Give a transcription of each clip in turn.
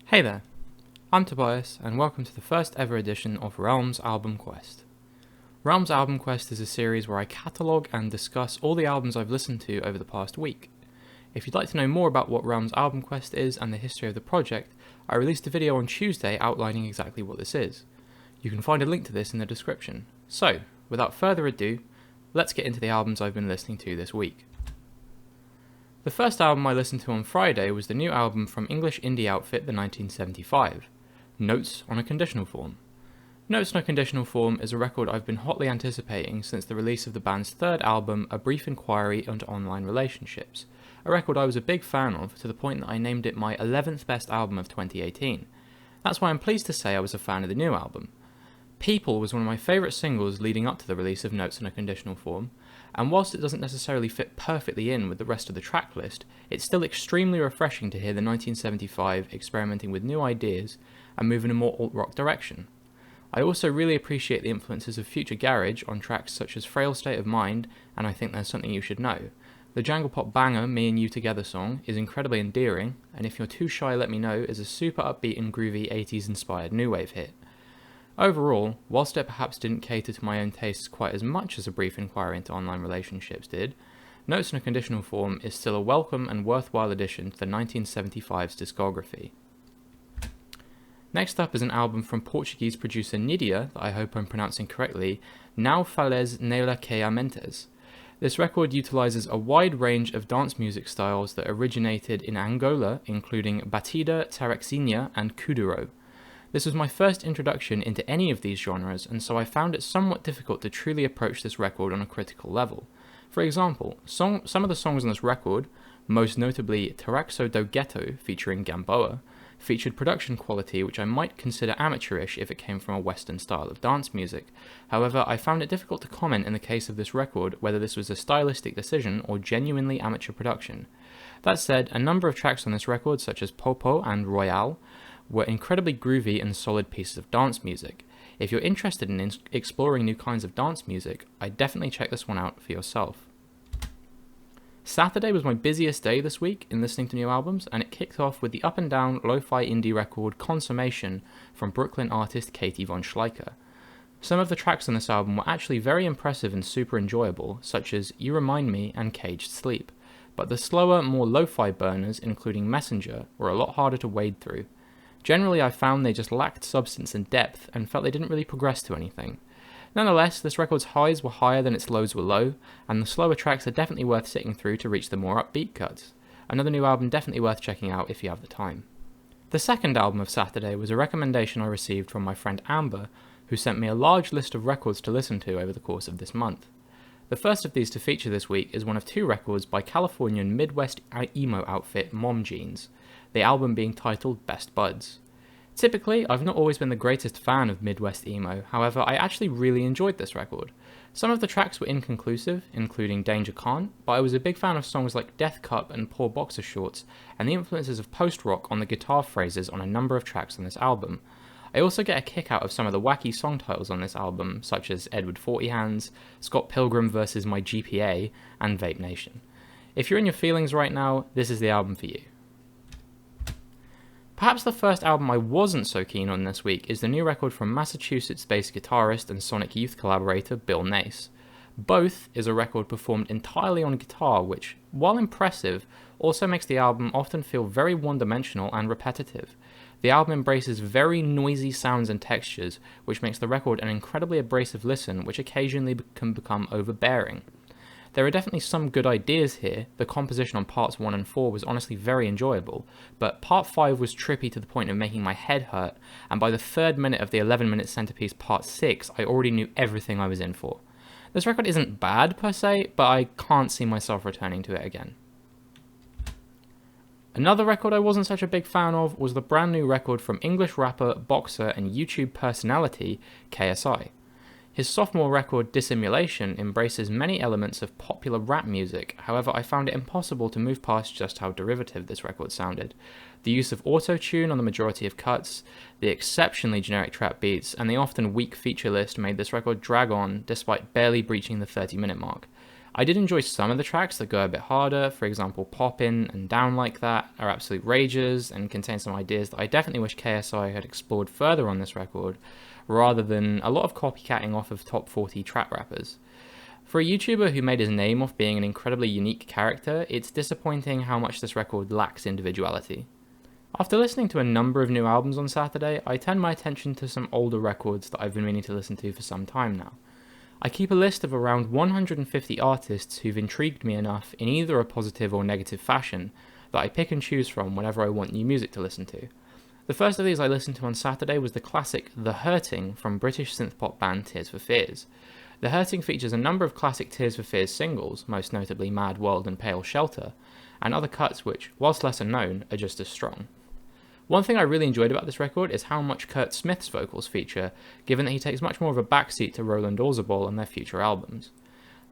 Hey there, I'm Tobias, and welcome to the first ever edition of Realms Album Quest. Realms Album Quest is a series where I catalogue and discuss all the albums I've listened to over the past week. If you'd like to know more about what Realms Album Quest is and the history of the project, I released a video on Tuesday outlining exactly what this is. You can find a link to this in the description. So, without further ado, let's get into the albums I've been listening to this week. The first album I listened to on Friday was the new album from English indie outfit The 1975, Notes on a Conditional Form. Notes on a Conditional Form is a record I've been hotly anticipating since the release of the band's third album, A Brief Inquiry into Online Relationships, a record I was a big fan of to the point that I named it my 11th best album of 2018. That's why I'm pleased to say I was a fan of the new album. People was one of my favourite singles leading up to the release of Notes on a Conditional Form, and whilst it doesn't necessarily fit perfectly in with the rest of the track list, it's still extremely refreshing to hear the 1975 experimenting with new ideas and move in a more alt-rock direction. I also really appreciate the influences of future garage on tracks such as Frail State of Mind and I Think There's Something You Should Know. The jangle pop banger Me and You Together song is incredibly endearing, and If You're Too Shy Let Me Know is a super upbeat and groovy 80s inspired new wave hit. Overall, whilst it perhaps didn't cater to my own tastes quite as much as A Brief Inquiry into Online Relationships did, Notes on a Conditional Form is still a welcome and worthwhile addition to the 1975's discography. Next up is an album from Portuguese producer Nídia, that I hope I'm pronouncing correctly, fales, nela, mentes. This record utilises a wide range of dance music styles that originated in Angola, including batida, tarexinha and kuduro. This was my first introduction into any of these genres, and so I found it somewhat difficult to truly approach this record on a critical level. For example, some of the songs on this record, most notably Taraxo do Ghetto featuring Gamboa, featured production quality which I might consider amateurish if it came from a Western style of dance music. However, I found it difficult to comment in the case of this record whether this was a stylistic decision or genuinely amateur production. That said, a number of tracks on this record, such as Popo and Royale, were incredibly groovy and solid pieces of dance music. If you're interested in exploring new kinds of dance music, I'd definitely check this one out for yourself. Saturday was my busiest day this week in listening to new albums, and it kicked off with the up and down lo-fi indie record Consummation from Brooklyn artist Katie von Schleicher. Some of the tracks on this album were actually very impressive and super enjoyable, such as You Remind Me and Caged Sleep, but the slower, more lo-fi burners, including Messenger, were a lot harder to wade through. Generally, I found they just lacked substance and depth, and felt they didn't really progress to anything. Nonetheless, this record's highs were higher than its lows were low, and the slower tracks are definitely worth sitting through to reach the more upbeat cuts. Another new album definitely worth checking out if you have the time. The second album of Saturday was a recommendation I received from my friend Amber, who sent me a large list of records to listen to over the course of this month. The first of these to feature this week is one of two records by Californian Midwest emo outfit Mom Jeans, the album being titled Best Buds. Typically, I've not always been the greatest fan of Midwest emo, however I actually really enjoyed this record. Some of the tracks were inconclusive, including Danger Can't, but I was a big fan of songs like Death Cup and Poor Boxer Shorts, and the influences of post-rock on the guitar phrases on a number of tracks on this album. I also get a kick out of some of the wacky song titles on this album, such as Edward 40 Hands, Scott Pilgrim vs. My GPA, and Vape Nation. If you're in your feelings right now, this is the album for you. Perhaps the first album I wasn't so keen on this week is the new record from Massachusetts-based guitarist and Sonic Youth collaborator Bill Nace. Both is a record performed entirely on guitar, which, while impressive, also makes the album often feel very one-dimensional and repetitive. The album embraces very noisy sounds and textures, which makes the record an incredibly abrasive listen, which occasionally can become overbearing. There are definitely some good ideas here. The composition on parts 1 and 4 was honestly very enjoyable, but part 5 was trippy to the point of making my head hurt, and by the third minute of the 11-minute centerpiece part 6, I already knew everything I was in for. This record isn't bad per se, but I can't see myself returning to it again. Another record I wasn't such a big fan of was the brand new record from English rapper, boxer, and YouTube personality KSI. His sophomore record, Dissimulation, embraces many elements of popular rap music, however I found it impossible to move past just how derivative this record sounded. The use of auto-tune on the majority of cuts, the exceptionally generic trap beats, and the often weak feature list made this record drag on despite barely breaching the 30-minute mark. I did enjoy some of the tracks that go a bit harder, for example Poppin' and Down Like That are absolute rages and contain some ideas that I definitely wish KSI had explored further on this record, rather than a lot of copycatting off of top 40 trap rappers. For a YouTuber who made his name off being an incredibly unique character, it's disappointing how much this record lacks individuality. After listening to a number of new albums on Saturday, I turned my attention to some older records that I've been meaning to listen to for some time now. I keep a list of around 150 artists who've intrigued me enough in either a positive or negative fashion that I pick and choose from whenever I want new music to listen to. The first of these I listened to on Saturday was the classic The Hurting from British synth-pop band Tears for Fears. The Hurting features a number of classic Tears for Fears singles, most notably Mad World and Pale Shelter, and other cuts which, whilst lesser known, are just as strong. One thing I really enjoyed about this record is how much Kurt Smith's vocals feature, given that he takes much more of a backseat to Roland Orzabal on their future albums.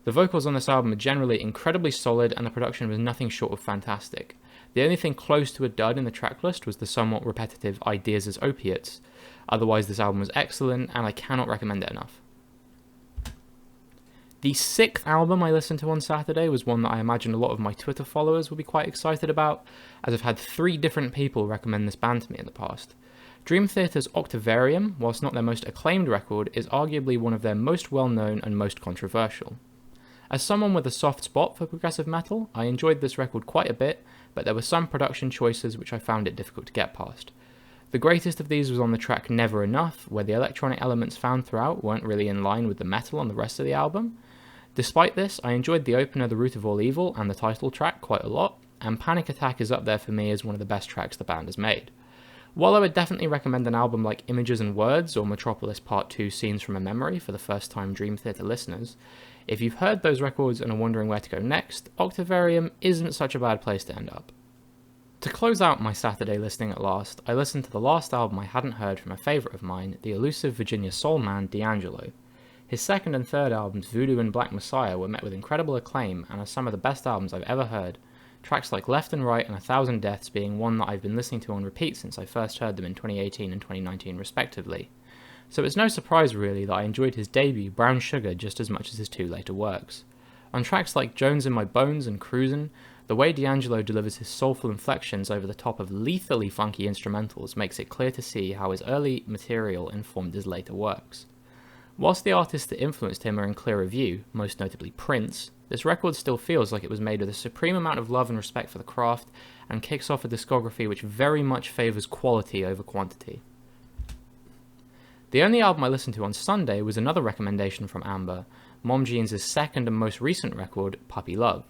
The vocals on this album are generally incredibly solid and the production was nothing short of fantastic. The only thing close to a dud in the tracklist was the somewhat repetitive Ideas as Opiates. Otherwise this album was excellent and I cannot recommend it enough. The sixth album I listened to on Saturday was one that I imagine a lot of my Twitter followers will be quite excited about, as I've had 3 different people recommend this band to me in the past. Dream Theater's Octavarium, whilst not their most acclaimed record, is arguably one of their most well-known and most controversial. As someone with a soft spot for progressive metal, I enjoyed this record quite a bit, but there were some production choices which I found it difficult to get past. The greatest of these was on the track Never Enough, where the electronic elements found throughout weren't really in line with the metal on the rest of the album. Despite this, I enjoyed the opener The Root of All Evil and the title track quite a lot, and Panic Attack is up there for me as one of the best tracks the band has made. While I would definitely recommend an album like Images and Words or Metropolis Part 2 Scenes from a Memory for the first time Dream Theater listeners, if you've heard those records and are wondering where to go next, Octavarium isn't such a bad place to end up. To close out my Saturday listening at last, I listened to the last album I hadn't heard from a favourite of mine, the elusive Virginia soul man D'Angelo. His second and third albums, Voodoo and Black Messiah, were met with incredible acclaim and are some of the best albums I've ever heard, tracks like Left and Right and 1,000 Deaths being one that I've been listening to on repeat since I first heard them in 2018 and 2019 respectively. So it's no surprise really that I enjoyed his debut, Brown Sugar, just as much as his 2 later works. On tracks like Jones in My Bones and Cruisin', the way D'Angelo delivers his soulful inflections over the top of lethally funky instrumentals makes it clear to see how his early material informed his later works. Whilst the artists that influenced him are in clear view, most notably Prince, this record still feels like it was made with a supreme amount of love and respect for the craft, and kicks off a discography which very much favours quality over quantity. The only album I listened to on Sunday was another recommendation from Amber, Mom Jeans' second and most recent record, Puppy Love.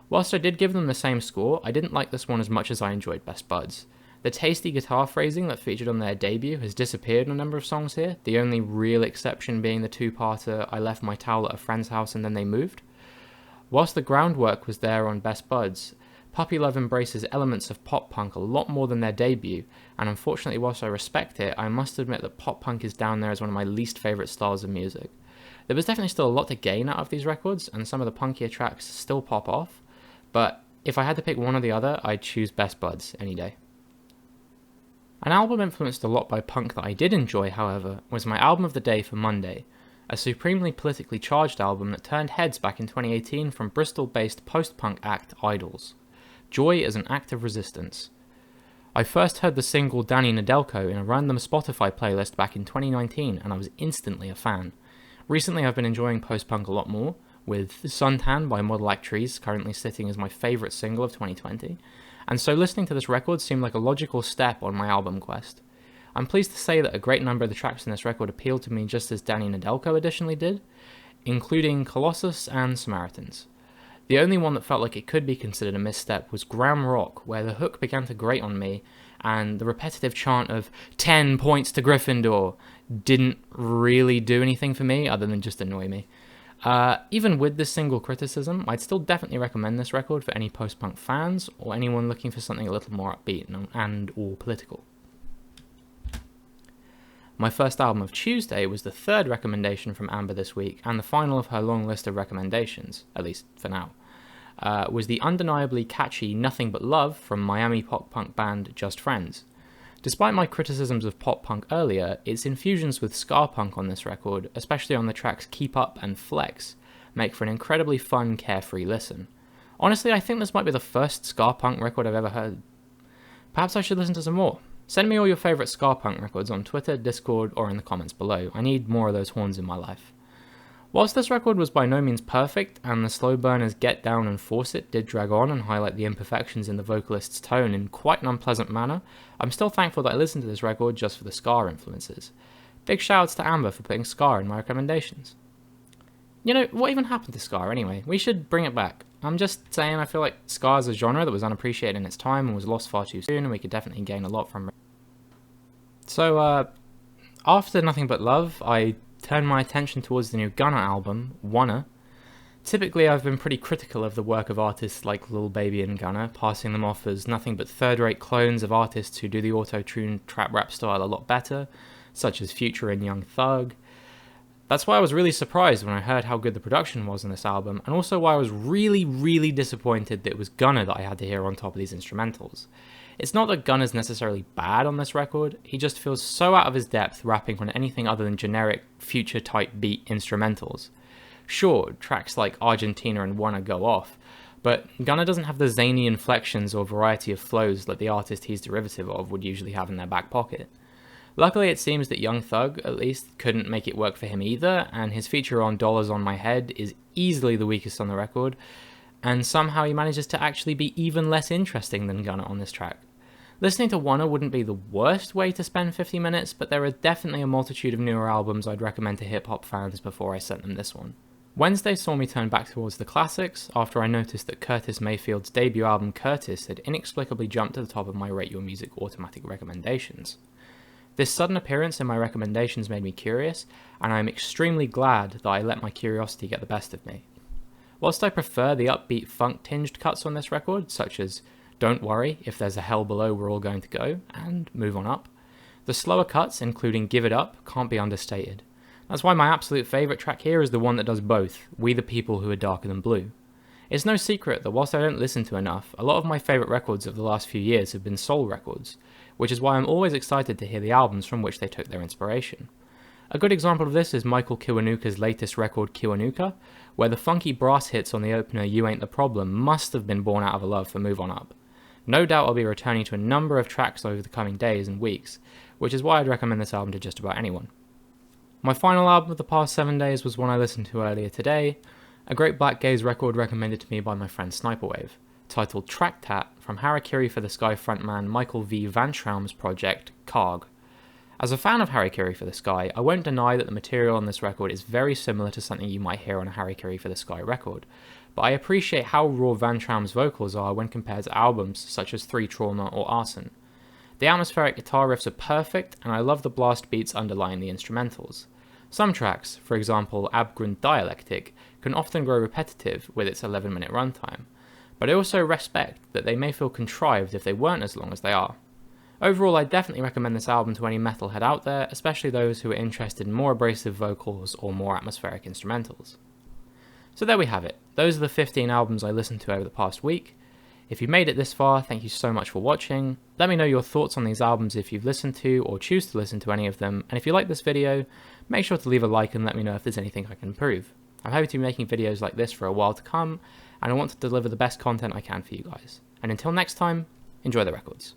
Whilst I did give them the same score, I didn't like this one as much as I enjoyed Best Buds. The tasty guitar phrasing that featured on their debut has disappeared in a number of songs here, the only real exception being the 2-parter I Left My Towel at a Friend's House and Then They Moved. Whilst the groundwork was there on Best Buds, Puppy Love embraces elements of pop-punk a lot more than their debut, and unfortunately whilst I respect it, I must admit that pop-punk is down there as one of my least favourite styles of music. There was definitely still a lot to gain out of these records, and some of the punkier tracks still pop off, but if I had to pick one or the other, I'd choose Best Buds any day. An album influenced a lot by punk that I did enjoy, however, was my album of the day for Monday, a supremely politically charged album that turned heads back in 2018 from Bristol-based post-punk act Idols. Joy as an Act of Resistance. I first heard the single Danny Nedelko in a random Spotify playlist back in 2019 and I was instantly a fan. Recently I've been enjoying post-punk a lot more, with Suntan by Model Actrice currently sitting as my favourite single of 2020, and so listening to this record seemed like a logical step on my album quest. I'm pleased to say that a great number of the tracks in this record appealed to me just as Danny Nedelko additionally did, including Colossus and Samaritans. The only one that felt like it could be considered a misstep was Graham Rock, where the hook began to grate on me, and the repetitive chant of 10 points to Gryffindor didn't really do anything for me other than just annoy me. Even with this single criticism, I'd still definitely recommend this record for any post-punk fans or anyone looking for something a little more upbeat and or political. My first album of Tuesday was the third recommendation from Amber this week and the final of her long list of recommendations, at least for now, was the undeniably catchy Nothing But Love from Miami pop-punk band Just Friends. Despite my criticisms of pop-punk earlier, its infusions with ska punk on this record, especially on the tracks Keep Up and Flex, make for an incredibly fun, carefree listen. Honestly, I think this might be the first ska punk record I've ever heard. Perhaps I should listen to some more. Send me all your favourite ska punk records on Twitter, Discord, or in the comments below. I need more of those horns in my life. Whilst this record was by no means perfect, and the slow burners Get Down and Force It did drag on and highlight the imperfections in the vocalist's tone in quite an unpleasant manner, I'm still thankful that I listened to this record just for the ska influences. Big shoutouts to Amber for putting ska in my recommendations. You know, what even happened to ska anyway? We should bring it back. I'm just saying, I feel like ska is a genre that was unappreciated in its time and was lost far too soon, and we could definitely gain a lot from it. So, after Nothing But Love, I turned my attention towards the new Gunna album, Wunna. Typically, I've been pretty critical of the work of artists like Lil Baby and Gunna, passing them off as nothing but third-rate clones of artists who do the auto-tune trap rap style a lot better, such as Future and Young Thug. That's why I was really surprised when I heard how good the production was on this album, and also why I was really disappointed that it was Gunna that I had to hear on top of these instrumentals. It's not that Gunna's necessarily bad on this record, he just feels so out of his depth rapping on anything other than generic Future-type beat instrumentals. Sure, tracks like Argentina and Wunna go off, but Gunna doesn't have the zany inflections or variety of flows that the artist he's derivative of would usually have in their back pocket. Luckily, it seems that Young Thug, at least, couldn't make it work for him either, and his feature on Dollars on My Head is easily the weakest on the record, and somehow he manages to actually be even less interesting than Gunna on this track. Listening to Wunna wouldn't be the worst way to spend 50 minutes, but there are definitely a multitude of newer albums I'd recommend to hip-hop fans before I sent them this one. Wednesday saw me turn back towards the classics after I noticed that Curtis Mayfield's debut album Curtis had inexplicably jumped to the top of my Rate Your Music automatic recommendations. This sudden appearance in my recommendations made me curious, and I am extremely glad that I let my curiosity get the best of me. Whilst I prefer the upbeat funk-tinged cuts on this record, such as Don't Worry, If There's a Hell Below We're All Going to Go, and Move On Up, the slower cuts, including Give It Up, can't be understated. That's why my absolute favourite track here is the one that does both, We the People Who Are Darker Than Blue. It's no secret that whilst I don't listen to enough, a lot of my favourite records of the last few years have been soul records, which is why I'm always excited to hear the albums from which they took their inspiration. A good example of this is Michael Kiwanuka's latest record Kiwanuka, where the funky brass hits on the opener You Ain't the Problem must have been born out of a love for Move On Up. No doubt I'll be returning to a number of tracks over the coming days and weeks, which is why I'd recommend this album to just about anyone. My final album of the past 7 days was one I listened to earlier today, a great black gaze record recommended to me by my friend Sniperwave, titled Traktat from Harakiri for the Sky frontman Michael V. Van Traum's project, Karg. As a fan of Harakiri for the Sky, I won't deny that the material on this record is very similar to something you might hear on a Harakiri for the Sky record, but I appreciate how raw Van Traum's vocals are when compared to albums such as 3 Trauma or Arson. The atmospheric guitar riffs are perfect, and I love the blast beats underlying the instrumentals. Some tracks, for example Abgrund Dialectic, can often grow repetitive with its 11-minute runtime, but I also respect that they may feel contrived if they weren't as long as they are. Overall, I definitely recommend this album to any metalhead out there, especially those who are interested in more abrasive vocals or more atmospheric instrumentals. So there we have it. Those are the 15 albums I listened to over the past week. If you made it this far, thank you so much for watching. Let me know your thoughts on these albums if you've listened to or choose to listen to any of them, and if you like this video, make sure to leave a like and let me know if there's anything I can improve. I'm hoping to be making videos like this for a while to come, and I want to deliver the best content I can for you guys. And until next time, enjoy the records.